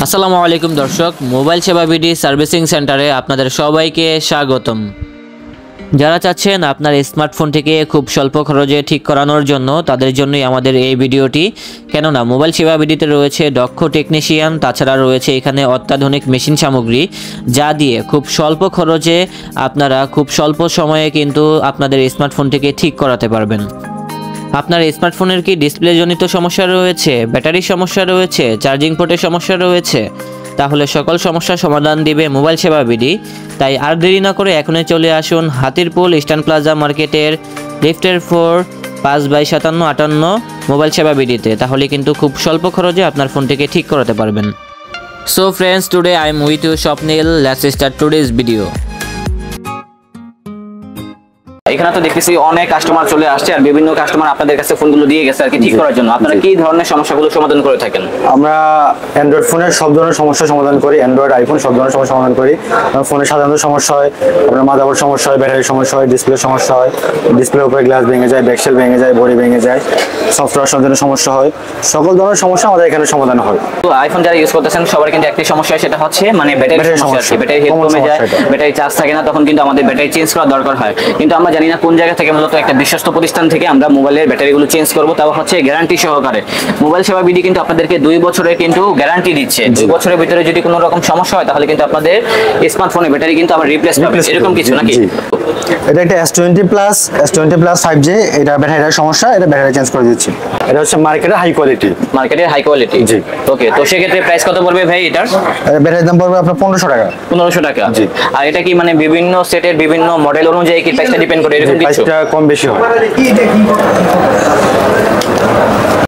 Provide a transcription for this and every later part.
আসসালামু আলাইকুম দর্শক, মোবাইল সেবা বিডি সার্ভিসিং সেন্টারে আপনাদের সবাইকে স্বাগতম। যারা চাচ্ছেন আপনার স্মার্টফোনটিকে খুব স্বল্প খরচে ঠিক করানোর জন্য, তাদের জন্যই আমাদের এই ভিডিওটি। কেননা মোবাইল সেবা বিডিতে রয়েছে দক্ষ টেকনিশিয়ান, তাছাড়া রয়েছে এখানে অত্যাধুনিক মেশিন সামগ্রী, যা দিয়ে খুব স্বল্প খরচে আপনারা খুব স্বল্প সময়ে কিন্তু আপনাদের স্মার্টফোনটিকে ঠিক করাতে পারবেন। আপনার স্মার্টফোনের কি ডিসপ্লে জনিত সমস্যা রয়েছে, ব্যাটারির সমস্যা রয়েছে, চার্জিং পোর্টের সমস্যা রয়েছে? তাহলে সকল সমস্যার সমাধান দিবে মোবাইল সেবা বিডি। তাই আর দেরি না করে এখনই চলে আসুন হাতিরপুল ইস্টার্ন প্লাজা মার্কেটের লিফটের 4 5/5758 মোবাইল সেবা বিডিতে। তাহলে কিন্তু খুব স্বল্প খরচে আপনার ফোনটিকে ঠিক করাতে পারবেন। So friends, today I am with you Swapnil. Let's start today's video. এখানে তো দেখতেছি অনেক কাস্টমার চলে আসছে আর বিভিন্ন কাস্টমার আপনাদের কাছে ফোনগুলো দিয়ে গেছে আর কি ঠিক করার জন্য। আপনারা কি ধরনের সমস্যাগুলো সমাধান করে থাকেন? আমরা অ্যান্ড্রয়েড ফোনের সব ধরনের সমস্যা সমাধান করি, অ্যান্ড্রয়েড আইফোন সব ধরনের সমস্যা সমাধান করি। ফোনের সাধারণত সমস্যা হয়, আপনার মাদারবোর্ড সমস্যা হয়, ব্যাটারির সমস্যা হয়, ডিসপ্লে সমস্যা হয়, ডিসপ্লের উপরে গ্লাস ভেঙে যায়, ব্যাকশেল ভেঙে যায়, বডি ভেঙে যায়, সফটওয়্যার সংক্রান্ত সমস্যা হয়, সকল ধরনের সমস্যা আমাদের এখানে সমাধান হয়। তো আইফোন যারা ইউজ করতেছেন সবার কিন্তু একটি সমস্যা, সেটা হচ্ছে মানে ব্যাটারির সমস্যা। ব্যাটারি হেলথ কমে যায়, ব্যাটারি চার্জ থাকে না, তখন কিন্তু আমাদের ব্যাটারি চেঞ্জ করা দরকার হয়। কিন্তু আমরা জানি না কোন জায়গা থেকে মূলত একটা বিশ্বস্ত প্রতিষ্ঠান থেকে আমরা মোবাইলের ব্যাটারিগুলো চেঞ্জ করবো, তাও হচ্ছে গ্যারান্টি সহকারে। মোবাইল সেবা বিডি কিন্তু আপনাদেরকে 2 বছরের কিন্তু গ্যারান্টি দিচ্ছে। 2 বছরের ভিতরে যদি কোনো রকম সমস্যা হয় তাহলে কিন্তু আপনাদের স্মার্টফোনের ব্যাটারি কিন্তু আবার রিপ্লেস পাবে, এরকম কিছু নাকি? এটা একটা S20 Plus 5G, এটা ব্যাটারির সমস্যা, এটা ব্যাটারি চেঞ্জ করে দিচ্ছি। এটা হচ্ছে মার্কেটের হাই কোয়ালিটি। মার্কেটের হাই কোয়ালিটি, জি। ওকে, তো সেক্ষেত্রে প্রাইস কত পড়বে ভাই এটার? ব্যাটারির দাম পড়বে আপনার 1500 টাকা। 1500 টাকা, জি। আর এটা কি মানে বিভিন্ন সেটের বিভিন্ন মডেল অনুযায়ী কি প্রাইসটা ডিপেন্ড করে, এরকম কিছু? প্রাইসটা কম বেশি হয়।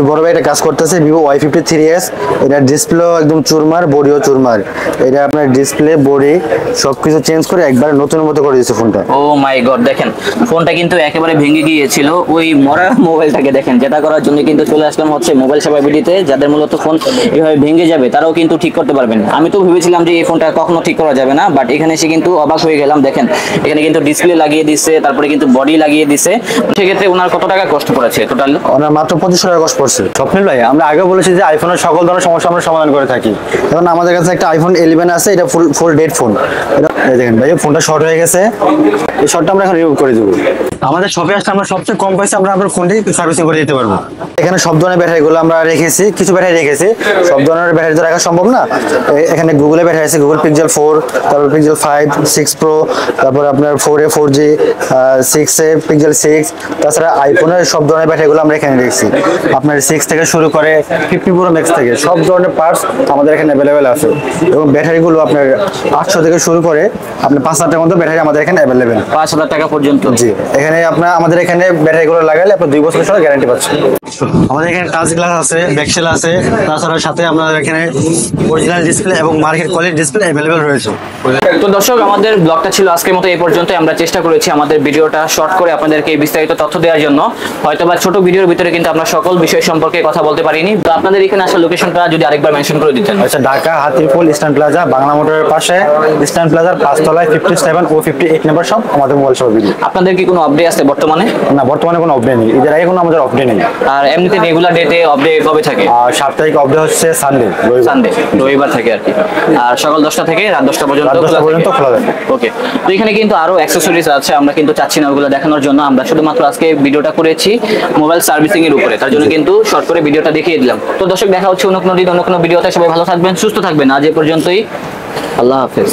বড় ভাই এটা কাজ করতেছে ভিভো Y53s। এটা ডিসপ্লে একদম চুরমার, বডিও চুরমার। এটা আপনার ডিসপ্লে, বডি সবকিছু চেঞ্জ করে একবারে নতুন মতো করে দিয়েছে ফোনটা। ও মাই গড, দেখেন ফোনটা কিন্তু একেবারে ভেঙে গিয়েছিল ওই মরা মোবাইলটাকে। দেখেন, যেটা করার জন্য কিন্তু চলে আসলাম হচ্ছে মোবাইল সেবা বিডিতে। যাদের মূলত ফোন এভাবে ভেঙে যাবে তারাও কিন্তু ঠিক করতে পারবেন। আমি তো ভেবেছিলাম যে এই ফোনটা কখনো ঠিক করা যাবে না, বাট এখানে এসে কিন্তু অবাক হয়ে গেলাম। দেখেন এখানে কিন্তু ডিসপ্লে লাগিয়ে দিচ্ছে, তারপরে কিন্তু বডি লাগিয়ে দিচ্ছে। সেক্ষেত্রে ওনার কত টাকা কষ্ট পড়েছে টোটাল? ওনার মাত্র 2500 টাকা কষ্ট পড়ছে। স্বপ্নিল ভাই, আমরা আগে বলেছি যে আইফোনের সকল ধরনের সমস্যা আমরা সমাধান করে থাকি। এখন আমাদের কাছে একটা আইফোন 11 আছে, এটা ফুল ডেড ফোন। এটা দেখেন ভাই, ফোনটা শর্ট হয়ে গেছে, এই শর্টটা আমরা এখন রিমুভ করে দেবো। আমাদের শপে আসলে আমরা সবচেয়ে কম পয়সা আমরা আপনার ফোনটি সার্ভিসিং করে দিতে পারবো। এখানে সব ধরনের ব্যাটারিগুলো আমরা রেখেছি, কিছু ব্যাটারি রেখেছি, সব ধরনের ব্যাটারি তো রাখা সম্ভব না। এখানে গুগলের ব্যাটারি আছে, গুগল পিক্সেল 4, তারপর পিক্সেল 5, 6 Pro, তারপর আপনার 4A 4G, 6A পিক্সেল 6, তাছাড়া আইফোনের সব ধরনের ব্যাটারিগুলো আমরা এখানে রেখেছি। আপনার 6 থেকে শুরু করে 50 Pro Max থেকে সব ধরনের পার্টস আমাদের এখানে অ্যাভেলেবেল আছে। এবং ব্যাটারিগুলো আপনার 800 থেকে শুরু করে আপনার 5000 টাকার মতো ব্যাটারি আমাদের এখানে অ্যাভেলেবেল। 5000 টাকা পর্যন্ত? জি। এখানে আপনার আমাদের এখানে ব্যাটারিগুলো লাগালে আপনার 2 বছরের সময় গ্যারান্টি পাচ্ছেন। আমাদের এখানে টাচ গ্লাস আছে, ব্যাকশেল আছে, তাছাড়া সাথে আমাদের এখানে অরিজিনাল ডিসপ্লে এবং মার্কেট কোয়ালিটি ডিসপ্লে অ্যাভেলেবেল রয়েছে। তো দর্শক, আমাদের ব্লগটা ছিল আজকের মতো এই পর্যন্ত। আমরা চেষ্টা করেছি আমাদের ভিডিওটা শর্ট করে আপনাদেরকে বিস্তারিত তথ্য দেওয়ার জন্য। হয়তোবা ছোট ভিডিওর ভিতরে কিন্তু আমরা সকল বিষয় সম্পর্কে কথা বলতে পারিনি। তো আপনাদের এখানে আসার লোকেশনটা যদি আরেকবার মেনশন করে দিতেন। আচ্ছা, ঢাকা হাতিরপুল ইস্টার্ন প্লাজা, বাংলা মোটরের পাশে ইস্টার্ন প্লাজার 5 তলায় 57 ও 58 নম্বর শপ আমাদের মোবাইল শপ বিডি। আপনাদের কি কোনো আপডেট আছে বর্তমানে? না, বর্তমানে কোনো আপডেট নেই, এর আগে কোনো আমাদের আপডেট নেই। আর এমনিতে রেগুলার ডেটে আপডেট কবে থাকে? সাপ্তাহিক আপডেট হচ্ছে সানডে, রবিবার থাকে আর কি। আর সকাল 10টা থেকে রাত 10টা পর্যন্ত খোলা থাকে। ওকে, তো এখানে কিন্তু আরো অ্যাকসেসরিজ আছে, আমরা কিন্তু চাচ্ছি না ওগুলো দেখানোর জন্য। আমরা শুধুমাত্র আজকে ভিডিওটা করেছি মোবাইল সার্ভিসিং এর উপরে, তার জন্য কিন্তু শর্ট করে ভিডিওটা দেখিয়ে দিলাম। তো দর্শক, দেখা হচ্ছে অন্য কোনো ভিডিওতে। সবাই ভালো থাকবেন, সুস্থ থাকবেন। আজ এ পর্যন্তই, আল্লাহ হাফেজ।